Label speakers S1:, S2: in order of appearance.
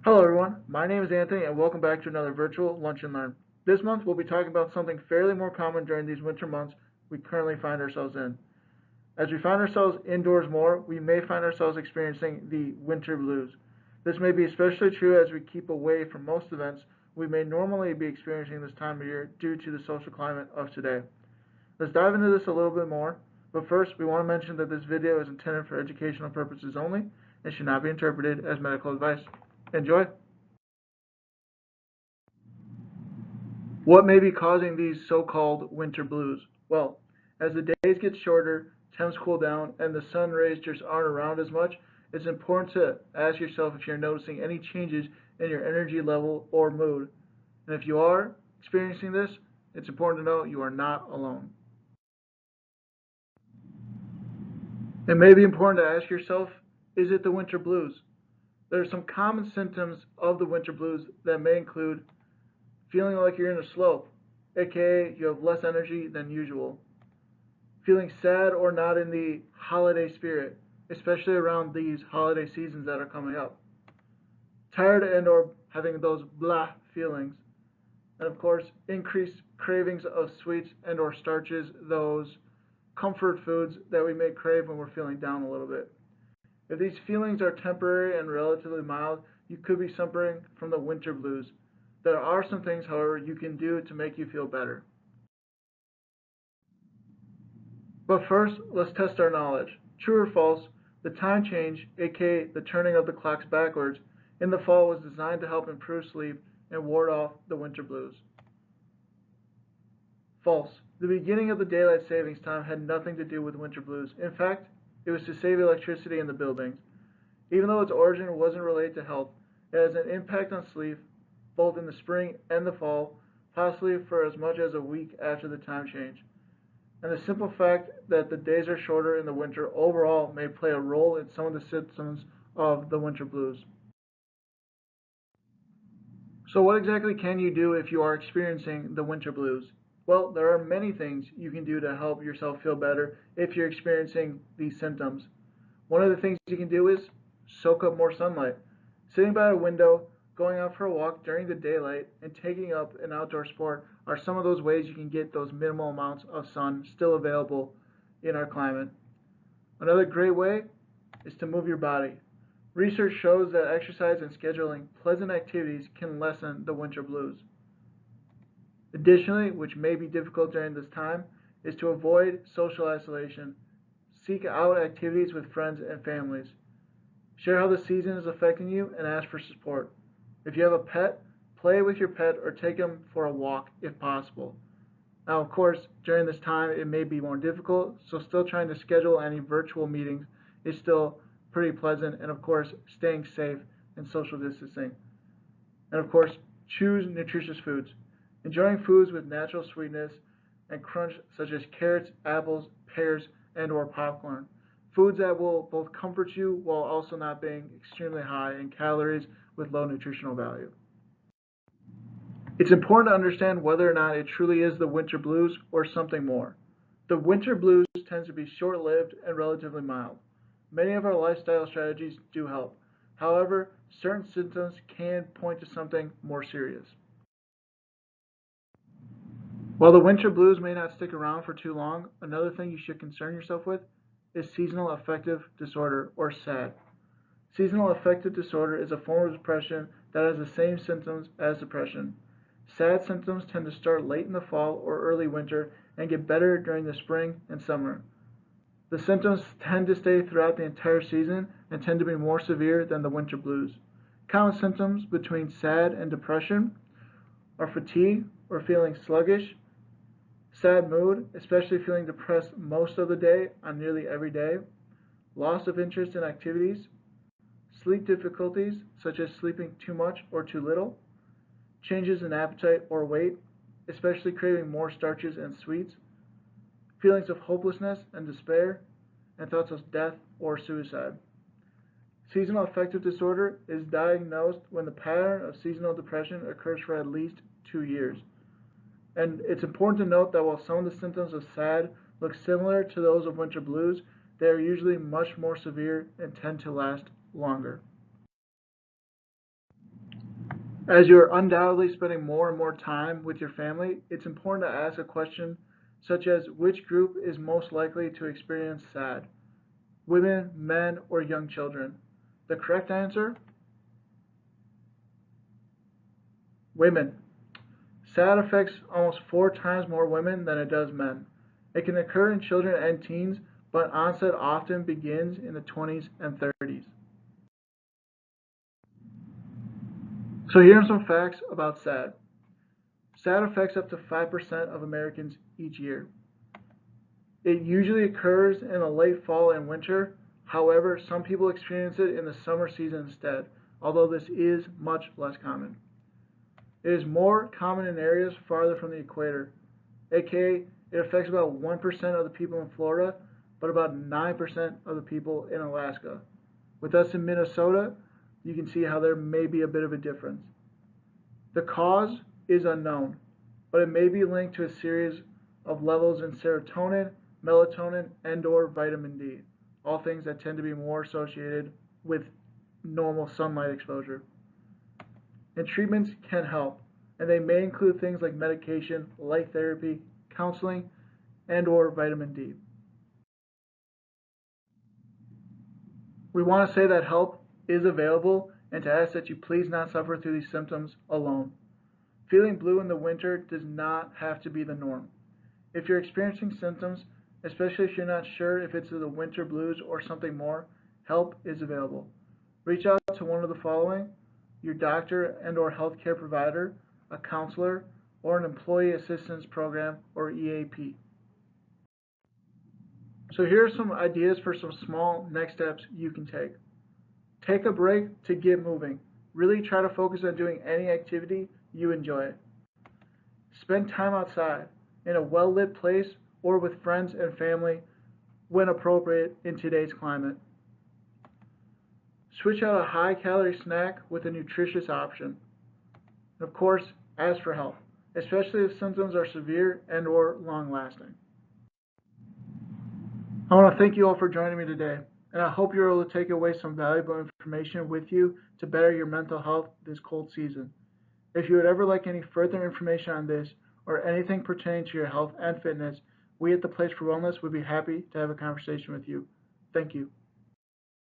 S1: Hello everyone, my name is Anthony and welcome back to another virtual Lunch and Learn. This month we'll be talking about something fairly more common during these winter months we currently find ourselves in. As we find ourselves indoors more, we may find ourselves experiencing the winter blues. This may be especially true as we keep away from most events we may normally be experiencing this time of year due to the social climate of today. Let's dive into this a little bit more, but first we want to mention that this video is intended for educational purposes only and should not be interpreted as medical advice. Enjoy! What may be causing these so-called winter blues? Well, as the days get shorter, temps cool down, and the sun rays just aren't around as much, it's important to ask yourself if you're noticing any changes in your energy level or mood. And if you are experiencing this, it's important to know you are not alone. It may be important to ask yourself, is it the winter blues? There are some common symptoms of the winter blues that may include feeling like you're in a slope, aka you have less energy than usual. Feeling sad or not in the holiday spirit, especially around these holiday seasons that are coming up. Tired and or having those blah feelings. And of course, increased cravings of sweets and or starches, those comfort foods that we may crave when we're feeling down a little bit. If these feelings are temporary and relatively mild, you could be suffering from the winter blues. There are some things, however, you can do to make you feel better. But first, let's test our knowledge. True or false, the time change, aka the turning of the clocks backwards, in the fall was designed to help improve sleep and ward off the winter blues. False. The beginning of the daylight savings time had nothing to do with winter blues. In fact, it was to save electricity in the buildings. Even though its origin wasn't related to health, it has an impact on sleep both in the spring and the fall, possibly for as much as a week after the time change. And the simple fact that the days are shorter in the winter overall may play a role in some of the symptoms of the winter blues. So what exactly can you do if you are experiencing the winter blues? Well, there are many things you can do to help yourself feel better if you're experiencing these symptoms. One of the things you can do is soak up more sunlight. Sitting by a window, going out for a walk during the daylight, and taking up an outdoor sport are some of those ways you can get those minimal amounts of sun still available in our climate. Another great way is to move your body. Research shows that exercise and scheduling pleasant activities can lessen the winter blues. Additionally, which may be difficult during this time, is to avoid social isolation. Seek out activities with friends and families. Share how the season is affecting you and ask for support. If you have a pet, play with your pet or take them for a walk if possible. Now, of course, during this time it may be more difficult, so still trying to schedule any virtual meetings is still pretty pleasant, and of course, staying safe and social distancing. And of course, choose nutritious foods. Enjoying foods with natural sweetness and crunch such as carrots, apples, pears, and or popcorn. Foods that will both comfort you while also not being extremely high in calories with low nutritional value. It's important to understand whether or not it truly is the winter blues or something more. The winter blues tend to be short-lived and relatively mild. Many of our lifestyle strategies do help. However, certain symptoms can point to something more serious. While the winter blues may not stick around for too long, another thing you should concern yourself with is seasonal affective disorder, or SAD. Seasonal affective disorder is a form of depression that has the same symptoms as depression. SAD symptoms tend to start late in the fall or early winter and get better during the spring and summer. The symptoms tend to stay throughout the entire season and tend to be more severe than the winter blues. Common symptoms between SAD and depression are fatigue or feeling sluggish, sad mood, especially feeling depressed most of the day on nearly every day, loss of interest in activities, sleep difficulties such as sleeping too much or too little, changes in appetite or weight, especially craving more starches and sweets, feelings of hopelessness and despair, and thoughts of death or suicide. Seasonal affective disorder is diagnosed when the pattern of seasonal depression occurs for at least 2 years. And it's important to note that while some of the symptoms of SAD look similar to those of winter blues, they are usually much more severe and tend to last longer. As you're undoubtedly spending more and more time with your family, it's important to ask a question such as which group is most likely to experience SAD? Women, men, or young children? The correct answer? Women. SAD affects almost 4 times more women than it does men. It can occur in children and teens, but onset often begins in the 20s and 30s. So here are some facts about SAD. SAD affects up to 5% of Americans each year. It usually occurs in the late fall and winter. However, some people experience it in the summer season instead, although this is much less common. It is more common in areas farther from the equator, aka it affects about 1% of the people in Florida, but about 9% of the people in Alaska. With us in Minnesota, you can see how there may be a bit of a difference. The cause is unknown, but it may be linked to a series of levels in serotonin, melatonin, and/or vitamin D, all things that tend to be more associated with normal sunlight exposure. And treatments can help, and they may include things like medication, light therapy, counseling, and/or vitamin D. We want to say that help is available and to ask that you please not suffer through these symptoms alone. Feeling blue in the winter does not have to be the norm. If you're experiencing symptoms, especially if you're not sure if it's the winter blues or something more, help is available. Reach out to one of the following: your doctor and/or healthcare provider, a counselor, or an employee assistance program or EAP. So here are some ideas for some small next steps you can take. Take a break to get moving. Really try to focus on doing any activity you enjoy. Spend time outside in a well-lit place or with friends and family when appropriate in today's climate. Switch out a high-calorie snack with a nutritious option. And of course, ask for help, especially if symptoms are severe and/or long-lasting. I want to thank you all for joining me today, and I hope you're able to take away some valuable information with you to better your mental health this cold season. If you would ever like any further information on this or anything pertaining to your health and fitness, we at the Place for Wellness would be happy to have a conversation with you. Thank you.